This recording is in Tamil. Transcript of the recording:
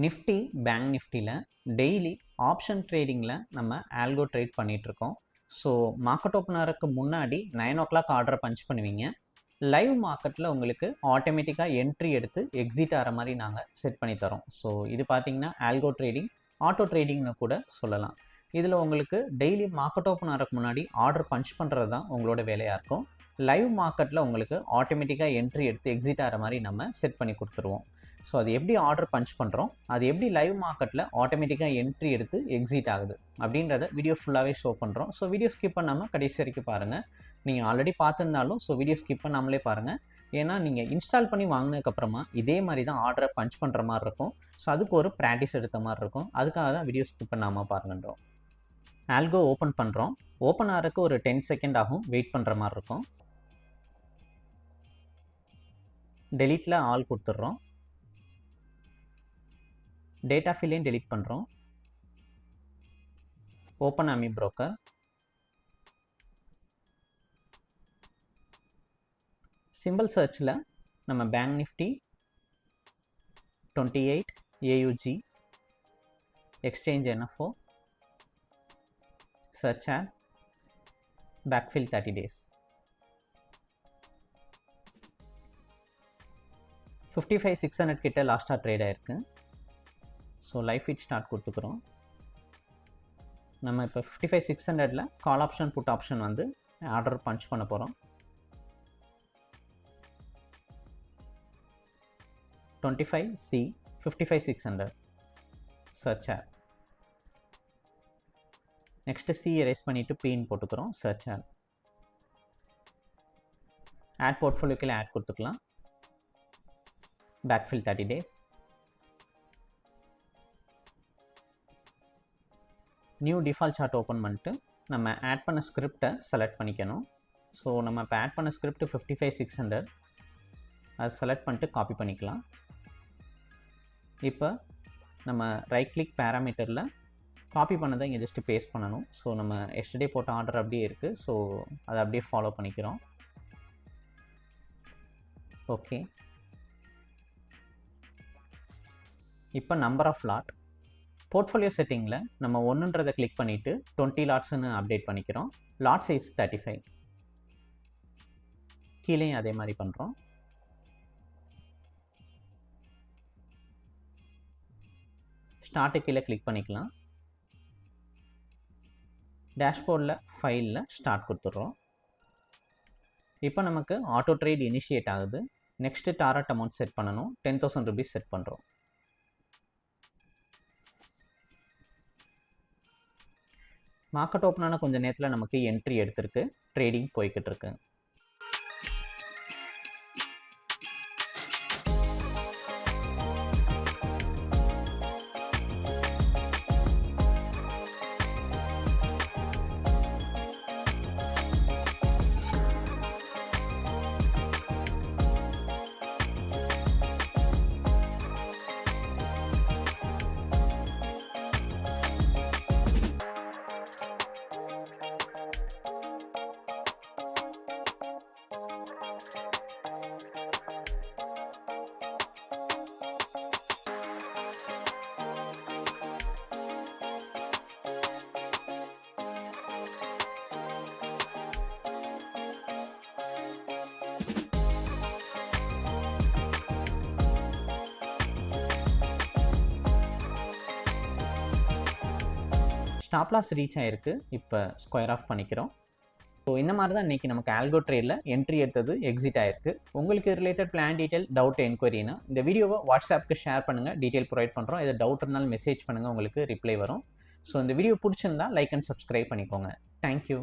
நிஃப்டி பேங்க் நிஃப்டியில் டெய்லி ஆப்ஷன் ட்ரேடிங்கில் நம்ம ஆல்கோ ட்ரேட் பண்ணிகிட்ருக்கோம். ஸோ மார்க்கெட் ஓப்பனருக்கு முன்னாடி 9 o'clock ஆர்டரை பஞ்ச் பண்ணுவீங்க. லைவ் மார்க்கெட்டில் உங்களுக்கு ஆட்டோமேட்டிக்காக என்ட்ரி எடுத்து எக்ஸிட் ஆகிற மாதிரி நாங்கள் செட் பண்ணி தரோம். ஸோ இது பார்த்தீங்கன்னா ஆல்கோ ட்ரேடிங், ஆட்டோ ட்ரேடிங்னு கூட சொல்லலாம். இதில் உங்களுக்கு டெய்லி மார்க்கெட் ஓப்பன் ஆகிறதுக்கு முன்னாடி ஆர்டர் பஞ்ச் பண்ணுறது தான் உங்களோட வேலையாக இருக்கும். லைவ் மார்க்கெட்டில் உங்களுக்கு ஆட்டோமேட்டிக்காக என்ட்ரி எடுத்து எக்ஸிட் ஆகிற மாதிரி நம்ம செட் பண்ணி கொடுத்துருவோம். ஸோ அது எப்படி ஆர்டர் பஞ்ச் பண்ணுறோம், அது எப்படி லைவ் மார்க்கெட்டில் ஆட்டோமேட்டிக்காக என்ட்ரி எடுத்து எக்ஸிட் ஆகுது அப்படின்றத வீடியோ ஃபுல்லாகவே ஷோ பண்ணுறோம். ஸோ வீடியோ ஸ்கிப் பண்ணாமல் கடைசி வரைக்கும் பாருங்கள். நீங்கள் ஆல்ரெடி பார்த்துருந்தாலும் ஸோ வீடியோ ஸ்கிப் பண்ணாமலே பாருங்கள். ஏன்னா நீங்கள் இன்ஸ்டால் பண்ணி வாங்கினதுக்கப்புறமா இதே மாதிரி தான் ஆர்டரை பஞ்ச் பண்ணுற மாதிரி இருக்கும். ஸோ அதுக்கு ஒரு ப்ராக்டிஸ் எடுத்த மாதிரி இருக்கும். அதுக்காக தான் வீடியோ ஸ்கிப் பண்ணாமல் பாருங்கன்றோம். ஆல்கோ ஓப்பன் பண்ணுறோம். ஓப்பன் ஆகிறதுக்கு ஒரு 10 செகண்ட் ஆகும், வெயிட் பண்ணுற மாதிரி இருக்கும். டெலீட்டில் ஆல் கொடுத்துட்றோம். டேட்டா ஃபீல்டையும் டெலீட் பண்ணுறோம். Open AmiBroker. சிம்பிள் சர்ச்சில் நம்ம bank Nifty 28 AUG exchange NFO search add backfill 30 days 55,600 கிட்ட லாஸ்ட்டாக ட்ரேட் ஆயிருக்கு. ஸோ லைஃப் இட் ஸ்டார்ட் கொடுத்துக்கிறோம். நம்ம இப்போ 55,600ல் கால் ஆப்ஷன் புட் ஆப்ஷன் வந்து ஆர்டர் பஞ்ச் பண்ண போகிறோம். 25C 55,600 search add. Next C erase பண்ணிவிட்டு Pன்னு போட்டுக்கிறோம். Search add. ஆட் போர்ட்ஃபோலியோக்கில் ஆட் கொடுத்துக்கலாம். Backfill 30 days. New default chart open பண்ணிட்டு நம்ம ஆட் பண்ண ஸ்கிரிப்டை செலக்ட் பண்ணிக்கணும். ஸோ நம்ம இப்போ ஆட் பண்ண ஸ்கிரிப்ட் 55,600 அதை செலக்ட் பண்ணிட்டு காப்பி பண்ணிக்கலாம். இப்போ நம்ம ரைட் கிளிக் பேராமீட்டரில் காப்பி பண்ணதை இங்கே ஜஸ்ட்டு பேஸ்ட் பண்ணணும். ஸோ நம்ம எஸ்டர்டே போட்ட ஆர்டர் அப்படியே இருக்குது. ஸோ அதை அப்படியே ஃபாலோ பண்ணிக்கிறோம். ஓகே, இப்போ நம்பர் ஆஃப் லாட் போர்ட்ஃபோலியோ செட்டிங்கில் நம்ம 1ன்றதை கிளிக் பண்ணிவிட்டு 20 லாட்ஸ்ன்னு அப்டேட் பண்ணிக்கிறோம். Lot size 35. கீழேயும் அதே மாதிரி பண்ணுறோம். ஸ்டார்ட்டு கீழே கிளிக் பண்ணிக்கலாம். டேஷ்போர்டில் ஃபைலில் ஸ்டார்ட் கொடுத்துட்றோம். இப்போ நமக்கு ஆட்டோ ட்ரேட் இனிஷியேட் ஆகுது. நெக்ஸ்ட்டு டாரட் அமௌண்ட் செட் பண்ணணும். 10,000 rupees செட் பண்ணுறோம். மார்க்கெட் ஓப்பன் ஆன கொஞ்சம் நேரத்தில் நமக்கு என்ட்ரி எடுத்திருக்கு. ட்ரேடிங் போய்கிட்டு இருக்கு. ஸ்டாப் லாஸ் ரீச் ஆகிருக்கு. இப்போ ஸ்கொயர் ஆஃப் பண்ணிக்கிறோம். ஸோ இந்த மாதிரி தான் இன்றைக்கி நமக்கு ஆல்கோ ட்ரேடில் என்ட்ரி எடுத்தது எக்ஸிட் ஆகிருக்கு. உங்களுக்கு ரிலேட்டட் பிளான் டீட்டெயில் டவுட் என்கொயரினா இந்த வீடியோவை வாட்ஸ்அப்புக்கு ஷேர் பண்ணுங்கள். டீட்டெயில் ப்ரொவைட் பண்ணுறோம். எது டவுட் இருந்தாலும் மெசேஜ் பண்ணுங்கள், உங்களுக்கு ரிப்ளை வரும். ஸோ இந்த வீடியோ பிடிச்சிருந்தா லைக் அண்ட் சப்ஸ்கிரைப் பண்ணிக்கோங்க. தேங்க்யூ.